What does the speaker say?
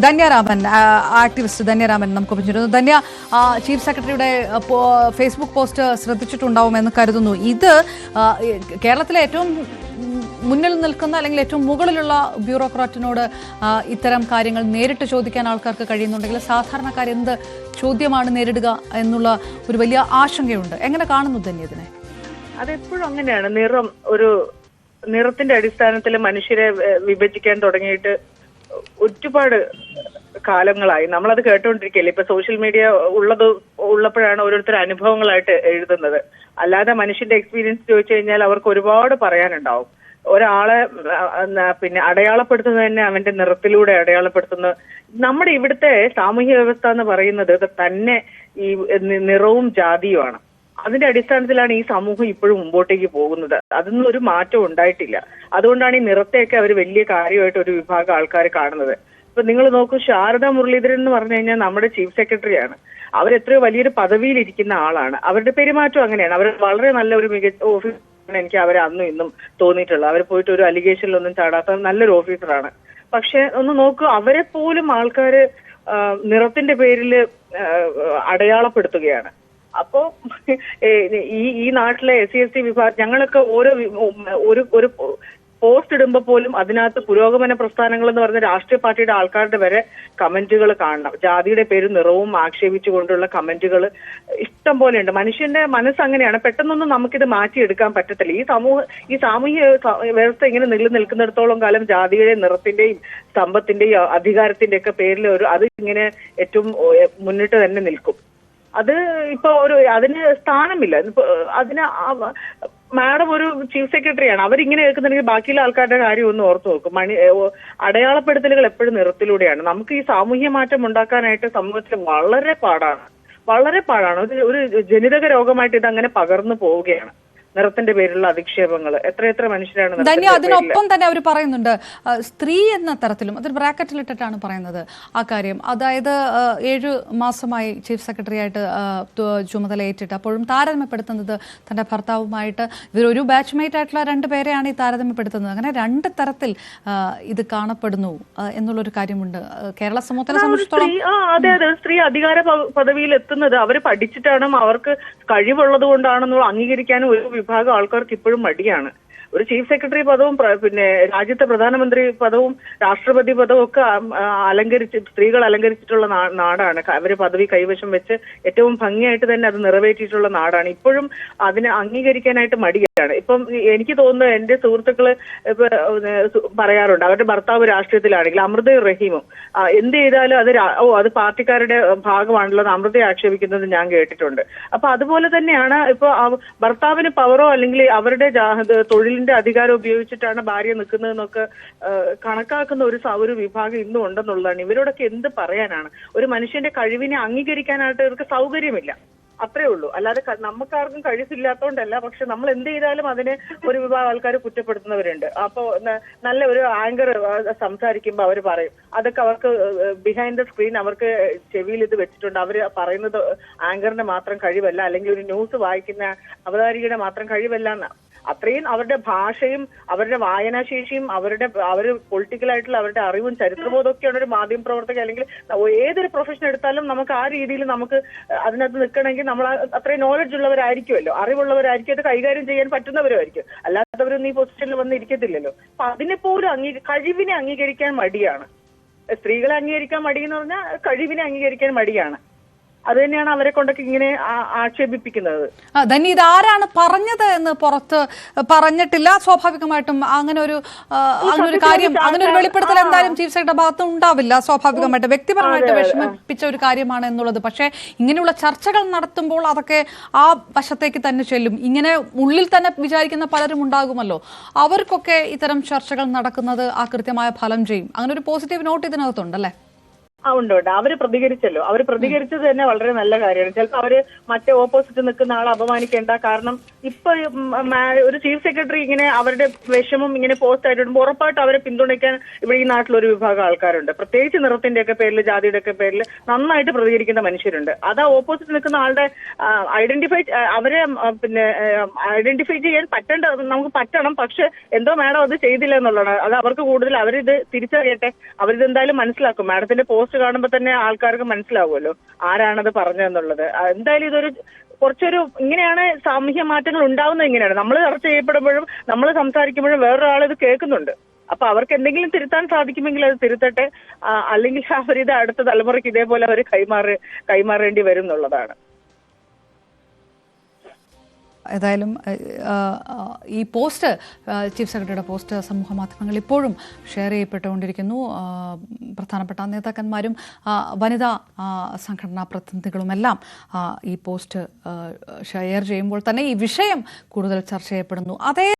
Dhanya Raman, activist Dhanya Raman നമുക്കൊപ്പം ചേരുന്നു. Dhanya, chief സെക്രട്ടറിയുടെ ഫേസ്ബുക്ക് പോസ്റ്റ് ശ്രദ്ധിച്ചിട്ടുണ്ടാവുമെന്ന് കരുതുന്നു. ഇത് കേരളത്തിലെ ഏറ്റവും മുന്നിൽ നിൽക്കുന്ന അല്ലെങ്കിൽ ഏറ്റവും മുകളിലുള്ള ബ്യൂറോക്രാറ്റിനോട് ഇത്തരം കാര്യങ്ങൾ നേരിട്ട് ചോദിക്കാൻ ആൾക്കാർക്ക് കഴിയുന്നുണ്ടെങ്കിൽ സാധാരണക്കാർ എന്ത് ചോദ്യമാണ് നേരിടുക എന്നുള്ള ഒരു വലിയ ആശങ്കയുണ്ട്. എങ്ങനെ കാണുന്നു ധന്യ ഇതിനെ? അതെപ്പോഴും അങ്ങനെയാണ്. നിറത്തിന്റെ അടിസ്ഥാനത്തിൽ മനുഷ്യരെ വിഭജിക്കാൻ തുടങ്ങിയിട്ട് ഒരുപാട് കാലങ്ങളായി. നമ്മളത് കേട്ടോണ്ടിരിക്കുകയല്ലേ. ഇപ്പൊ സോഷ്യൽ മീഡിയ ഉള്ളപ്പോഴാണ് ഓരോരുത്തർ അനുഭവങ്ങളായിട്ട് എഴുതുന്നത്. അല്ലാതെ മനുഷ്യന്റെ എക്സ്പീരിയൻസ് ചോദിച്ചു കഴിഞ്ഞാൽ അവർക്ക് ഒരുപാട് പറയാനുണ്ടാവും. ഒരാളെ അടയാളപ്പെടുത്തുന്നത് തന്നെ അവന്റെ നിറത്തിലൂടെ അടയാളപ്പെടുത്തുന്നത്. നമ്മുടെ ഇവിടുത്തെ സാമൂഹ്യ വ്യവസ്ഥ എന്ന് പറയുന്നത് തന്നെ ഈ നിറവും ജാതിയുമാണ്. അതിന്റെ അടിസ്ഥാനത്തിലാണ് ഈ സമൂഹം ഇപ്പോഴും മുമ്പോട്ടേക്ക് പോകുന്നത്. അതൊന്നും ഒരു മാറ്റം ഉണ്ടായിട്ടില്ല. അതുകൊണ്ടാണ് ഈ നിറത്തെയൊക്കെ അവർ വലിയ കാര്യമായിട്ട് ഒരു വിഭാഗം ആൾക്കാർ കാണുന്നത്. ഇപ്പൊ നിങ്ങൾ നോക്കൂ, ശാരദാ മുരളീധരൻ എന്ന് പറഞ്ഞു കഴിഞ്ഞാൽ നമ്മുടെ ചീഫ് സെക്രട്ടറിയാണ്. അവരെത്രയോ വലിയൊരു പദവിയിൽ ഇരിക്കുന്ന ആളാണ്. അവരുടെ പെരുമാറ്റം അങ്ങനെയാണ്. അവർ വളരെ നല്ല ഒരു മികച്ച ഓഫീസറാണ്. എനിക്ക് അവരെ അന്നും ഇന്നും തോന്നിയിട്ടുള്ളത്. അവർ പോയിട്ട് ഒരു അലിഗേഷനിലൊന്നും ചാടാത്ത നല്ലൊരു ഓഫീസറാണ്. പക്ഷെ ഒന്ന് നോക്കൂ, അവരെ പോലും ആൾക്കാര് നിറത്തിന്റെ പേരിൽ അടയാളപ്പെടുത്തുകയാണ്. അപ്പോ ഈ നാട്ടിലെ SC/ST വിഭാഗം ഞങ്ങളൊക്കെ ഒരു പോസ്റ്റ് ഇടുമ്പോൾ പോലും അതിനകത്ത് പുരോഗമന പ്രസ്ഥാനങ്ങൾ എന്ന് പറഞ്ഞ രാഷ്ട്രീയ പാർട്ടിയുടെ ആൾക്കാരുടെ വരെ കമന്റുകൾ കാണണം. ജാതിയുടെ പേരും നിറവും ആക്ഷേപിച്ചുകൊണ്ടുള്ള കമന്റുകൾ ഇഷ്ടം പോലെ ഉണ്ട്. മനുഷ്യന്റെ മനസ്സ് അങ്ങനെയാണ്. പെട്ടെന്നൊന്നും നമുക്കിത് മാറ്റിയെടുക്കാൻ പറ്റത്തില്ല. ഈ സാമൂഹ്യ വ്യവസ്ഥ ഇങ്ങനെ നിലനിൽക്കുന്നിടത്തോളം കാലം ജാതിയുടെയും നിറത്തിന്റെയും സമ്പത്തിന്റെയും അധികാരത്തിന്റെ ഒക്കെ പേരിൽ അത് ഇങ്ങനെ ഏറ്റവും മുന്നിട്ട് തന്നെ നിൽക്കും. അത് ഇപ്പൊ അതിന് സ്ഥാനമില്ല. അതിന് മാഡം ഒരു ചീഫ് സെക്രട്ടറിയാണ്. അവരിങ്ങനെ കേൾക്കുന്നുണ്ടെങ്കിൽ ബാക്കിയുള്ള ആൾക്കാരുടെ കാര്യം ഒന്ന് ഓർത്തു നോക്കും. അടയാളപ്പെടുത്തലുകൾ എപ്പോഴും നിറത്തിലൂടെയാണ്. നമുക്ക് ഈ സാമൂഹ്യ മാറ്റം ഉണ്ടാക്കാനായിട്ട് സമൂഹത്തിൽ വളരെ പാടാണ്. ഒരു ജനിതക രോഗമായിട്ട് ഇത് അങ്ങനെ പകർന്നു പോവുകയാണ്. നിറത്തിന്റെ പേരിലുള്ള അധിക്ഷേപങ്ങൾ എത്ര മനുഷ്യരാണ്. ധന്യ, അതിനൊപ്പം തന്നെ അവർ പറയുന്നുണ്ട് സ്ത്രീ എന്ന തരത്തിലും, അതൊരു ബ്രാക്കറ്റിലിട്ടിട്ടാണ് പറയുന്നത് ആ കാര്യം. അതായത് 7 മാസമായി ചീഫ് സെക്രട്ടറി ആയിട്ട് ചുമതലയേറ്റിട്ട് അപ്പോഴും താരതമ്യപ്പെടുത്തുന്നത് തന്റെ ഭർത്താവുമായിട്ട്. ഇവരൊരു ബാച്ച്മേറ്റ് ആയിട്ടുള്ള 2 പേരെയാണ് ഈ താരതമ്യപ്പെടുത്തുന്നത്. അങ്ങനെ 2 തരത്തിൽ ഇത് കാണപ്പെടുന്നു എന്നുള്ളൊരു കാര്യമുണ്ട് കേരള സമൂഹത്തിനെ സംബന്ധിച്ചിടത്തോളം. അതെ, സ്ത്രീ അധികാര പദവിയിൽ എത്തുന്നത് അവർ പഠിച്ചിട്ടാണ്, അവർക്ക് കഴിവുള്ളത് കൊണ്ടാണെന്നുള്ള അംഗീകരിക്കാനും ഒരു വിഭാഗം ആൾക്കാർക്ക് ഇപ്പോഴും മടിയാണ്. ഒരു ചീഫ് സെക്രട്ടറി പദവും രാജ്യത്തെ പ്രധാനമന്ത്രി പദവും രാഷ്ട്രപതി പദവും ഒക്കെ സ്ത്രീകൾ അലങ്കരിച്ചിട്ടുള്ള നാടാണ്. അവര് പദവി കൈവശം വെച്ച് ഏറ്റവും ഭംഗിയായിട്ട് തന്നെ അത് നിറവേറ്റിയിട്ടുള്ള നാടാണ്. ഇപ്പോഴും അതിനെ അംഗീകരിക്കാനായിട്ട് മടിയാണ്. ഇപ്പം എനിക്ക് തോന്നുന്നത് എന്റെ സുഹൃത്തുക്കള് പറയാറുണ്ട്, അവരുടെ ഭർത്താവ് രാഷ്ട്രീയത്തിലാണെങ്കിൽ അമൃതയും റഹീമും എന്ത് ചെയ്താലും അത് പാർട്ടിക്കാരുടെ ഭാഗമാണല്ലോ എന്ന് അമൃതയെ ആക്ഷേപിക്കുന്നത് ഞാൻ കേട്ടിട്ടുണ്ട്. അപ്പൊ അതുപോലെ തന്നെയാണ് ഇപ്പൊ ഭർത്താവിന് പവറോ അല്ലെങ്കിൽ അവരുടെ തൊഴിലിന്റെ അധികാരം ഉപയോഗിച്ചിട്ടാണ് ഭാര്യ നിൽക്കുന്നതെന്നൊക്കെ കണക്കാക്കുന്ന ഒരു വിഭാഗം ഇന്നും ഉണ്ടെന്നുള്ളതാണ്. ഇവരോടൊക്കെ എന്ത് പറയാനാണ്? ഒരു മനുഷ്യന്റെ കഴിവിനെ അംഗീകരിക്കാനായിട്ട് ഇവർക്ക് സൗകര്യമില്ല. അത്രേ ഉള്ളൂ. അല്ലാതെ നമുക്കാർക്കും കഴിവില്ലാത്തോണ്ടല്ല. പക്ഷെ നമ്മൾ എന്ത് ചെയ്താലും അതിനെ ഒരു വിഭാഗം ആൾക്കാർ കുറ്റപ്പെടുത്തുന്നവരുണ്ട്. അപ്പോ നല്ല ഒരു ആങ്കർ സംസാരിക്കുമ്പോൾ അവർ പറയും അതൊക്കെ അവർക്ക് ബിഹൈൻഡ് ദ സ്ക്രീൻ അവർക്ക് ചെവിയിൽ ഇത് വെച്ചിട്ടുണ്ട്. അവർ പറയുന്നത് ആങ്കറിന്റെ മാത്രം കഴിവല്ല, അല്ലെങ്കിൽ ഒരു ന്യൂസ് വായിക്കുന്ന അവതാരികയുടെ മാത്രം കഴിവല്ല എന്നാ. അത്രയും അവരുടെ ഭാഷയും അവരുടെ വായനാശേഷിയും അവർ പൊളിറ്റിക്കലായിട്ടുള്ള അവരുടെ അറിവും ചരിത്രബോധവും ഒക്കെയാണ് ഒരു മാധ്യമ പ്രവർത്തക അല്ലെങ്കിൽ ഏതൊരു പ്രൊഫഷൻ എടുത്താലും നമുക്ക് ആ രീതിയിൽ നമുക്ക് അതിനകത്ത് നിൽക്കണമെങ്കിൽ നമ്മൾ അത്രയും നോളജ് ഉള്ളവരായിരിക്കുമല്ലോ, അറിവുള്ളവരായിരിക്കും, അത് കൈകാര്യം ചെയ്യാൻ പറ്റുന്നവരുമായിരിക്കും. അല്ലാത്തവരൊന്നും ഈ പൊസിഷനിൽ വന്ന് ഇരിക്കത്തില്ലല്ലോ. അപ്പൊ അതിനെ പോലും കഴിവിനെ അംഗീകരിക്കാൻ മടിയാണ്. സ്ത്രീകളെ അംഗീകരിക്കാൻ മടിയെന്ന് പറഞ്ഞാൽ കഴിവിനെ അംഗീകരിക്കാൻ മടിയാണ്. അത് തന്നെയാണ് അവരെ കൊണ്ടൊക്കെ ഇങ്ങനെ ആക്ഷേപിപ്പിക്കുന്നത്. ധന്യ, ഇതാരാണ് പറഞ്ഞത് എന്ന് പുറത്ത് പറഞ്ഞിട്ടില്ല. സ്വാഭാവികമായിട്ടും അങ്ങനെ ഒരു കാര്യം, അങ്ങനെ ഒരു വെളിപ്പെടുത്തൽ എന്തായാലും ചീഫ് സെക്രട്ടറി ഭാഗത്ത് ഉണ്ടാവില്ല. സ്വാഭാവികമായിട്ട് വ്യക്തിപരമായിട്ട് വിഷമിപ്പിച്ച ഒരു കാര്യമാണ് എന്നുള്ളത്. പക്ഷേ ഇങ്ങനെയുള്ള ചർച്ചകൾ നടത്തുമ്പോൾ അതൊക്കെ ആ വശത്തേക്ക് തന്നെ ചെല്ലും. ഇങ്ങനെ ഉള്ളിൽ തന്നെ വിചാരിക്കുന്ന പലരും ഉണ്ടാകുമല്ലോ. അവർക്കൊക്കെ ഇത്തരം ചർച്ചകൾ നടക്കുന്നത് ആ കൃത്യമായ ഫലം ചെയ്യും. അങ്ങനെ ഒരു പോസിറ്റീവ് നോട്ട് ഇതിനകത്തുണ്ടല്ലേ? ഉണ്ട് ഉണ്ട്. അവര് പ്രതികരിച്ചല്ലോ. അവര് പ്രതികരിച്ചത് തന്നെ വളരെ നല്ല കാര്യമാണ്. ചിലപ്പോൾ അവര് മറ്റേ ഓപ്പോസിറ്റ് നിൽക്കുന്ന ആളെ അപമാനിക്കേണ്ട. കാരണം ഇപ്പൊ ഒരു ചീഫ് സെക്രട്ടറി ഇങ്ങനെ അവരുടെ വിഷമം ഇങ്ങനെ പോസ്റ്റ് ആയിട്ടുണ്ട്, ഉറപ്പായിട്ട് അവരെ പിന്തുണയ്ക്കാൻ ഇവിടെ ഈ നാട്ടിലൊരു വിഭാഗം ആൾക്കാരുണ്ട്. പ്രത്യേകിച്ച് നിറത്തിന്റെ ഒക്കെ പേരിൽ, ജാതിയുടെ ഒക്കെ പേരിൽ നന്നായിട്ട് പ്രതികരിക്കുന്ന മനുഷ്യരുണ്ട്. അത് ആ ഓപ്പോസിറ്റ് നിൽക്കുന്ന ആളുടെ അവരെ ഐഡന്റിഫൈ ചെയ്യാൻ നമുക്ക് പറ്റണം. പക്ഷെ എന്തോ മാഡം അത് ചെയ്തില്ല എന്നുള്ളതാണ്. അത് അവർക്ക് കൂടുതൽ അവരിത് തിരിച്ചറിയട്ടെ. അവരിത് എന്തായാലും മനസ്സിലാക്കും. മാഡത്തിന്റെ പോസ്റ്റ് കാണുമ്പോൾ തന്നെ ആൾക്കാർക്ക് മനസ്സിലാവുമല്ലോ ആരാണത് പറഞ്ഞതെന്നുള്ളത്. എന്തായാലും ഇതൊരു കുറച്ചൊരു ഇങ്ങനെയാണ് സാമൂഹ്യ മാറ്റങ്ങൾ ഉണ്ടാവുന്നത്. ഇങ്ങനെയാണ് നമ്മൾ ചർച്ച ചെയ്യപ്പെടുമ്പോഴും നമ്മൾ സംസാരിക്കുമ്പോഴും വേറൊരാൾ ഇത് കേൾക്കുന്നുണ്ട്. അപ്പൊ അവർക്ക് എന്തെങ്കിലും തിരുത്താൻ സാധിക്കുമെങ്കിൽ അത് തിരുത്തട്ടെ. അല്ലെങ്കിൽ അവരിത് അടുത്ത തലമുറയ്ക്ക് ഇതേപോലെ അവർ കൈമാറേണ്ടി വരും എന്നുള്ളതാണ്. ഏതായാലും ഈ പോസ്റ്റ്, ചീഫ് സെക്രട്ടറിയുടെ പോസ്റ്റ് സമൂഹ മാധ്യമങ്ങളിൽ ഇപ്പോഴും ഷെയർ ചെയ്യപ്പെട്ടുകൊണ്ടിരിക്കുന്നു. പ്രധാനപ്പെട്ട നേതാക്കന്മാരും വനിതാ സംഘടനാ പ്രതിനിധികളുമെല്ലാം ഈ പോസ്റ്റ് ഷെയർ ചെയ്യുമ്പോൾ തന്നെ ഈ വിഷയം കൂടുതൽ ചർച്ച ചെയ്യപ്പെടുന്നു. അതേ